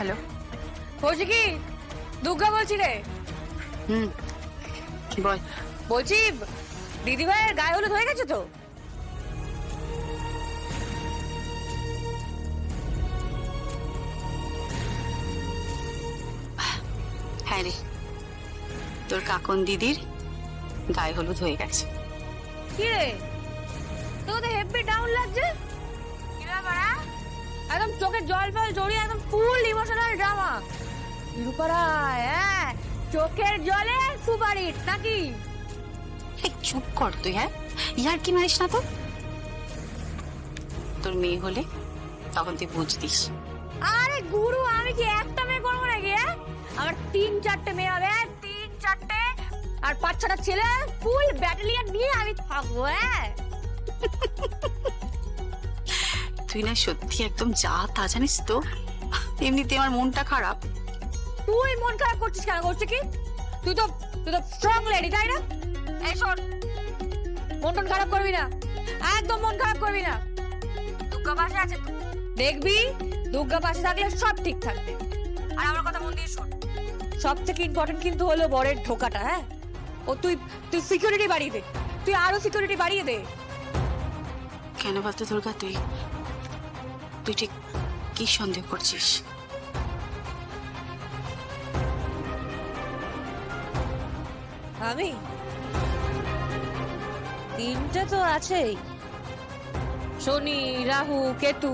Hello. বলছি কি, দুর্গা বলছি রে। হুম, বল। বলছি দিদিভাইয়ের গায়ে হলুদ হয়ে গেছে তো? হ্যাঁ রে, তোর কাকন দিদির গায়ে হলুদ হয়ে গেছে। কি রে, তোর তো হেভি ডাউন লাগছে। কি ব্যাপার? একদম চোখে জল ফল জড়িয়ে একদম ফুল ইমোশনাল ড্রামা। রূপারায়, হ্যাঁ, চোখের জলে সুপার হিট নাকি? এই চুপ কর তুই। হ্যাঁ, ইয়ার কি মারিস না তো। তোর মেয়ে হলে তখন তুই বুঝতিস। আরে গুরু, আমি কি একটা মেয়ে করবো নাকি? আমার 3-4টে মেয়ে হবে, 3-4টে, আর 5-6টা ছেলে, ফুল ব্যাটালিয়ন নিয়ে আমি থাকবো। হ্যাঁ, তুই না সত্যি একদম যা তা জানিস তো। এমনিতে আমার মনটা খারাপ। তুই মন খারাপ করছিস কেন? করছিস কি? তুই তো স্ট্রং লেডি, তাই না? এই শোন, মন খারাপ করবি না, একদম মন খারাপ করবি না। দুর্গা পাশে আছে তো, দেখবি দুর্গা পাশে থাকলে সব ঠিক থাকবে। আর আমার কথা মন দিয়ে শোন, সব থেকে ইম্পর্টেন্ট কিন্তু হলো বরের ঢোকাটা। হ্যাঁ, ও তুই সিকিউরিটি বাড়িয়ে দে, তুই আরো সিকিউরিটি বাড়িয়ে দে। কেন বলতো দুর্গা, তুই তুই ঠিক কি সন্দেহ করছিস? আমি 3টে তো আছেই, শনি রাহু কেতু,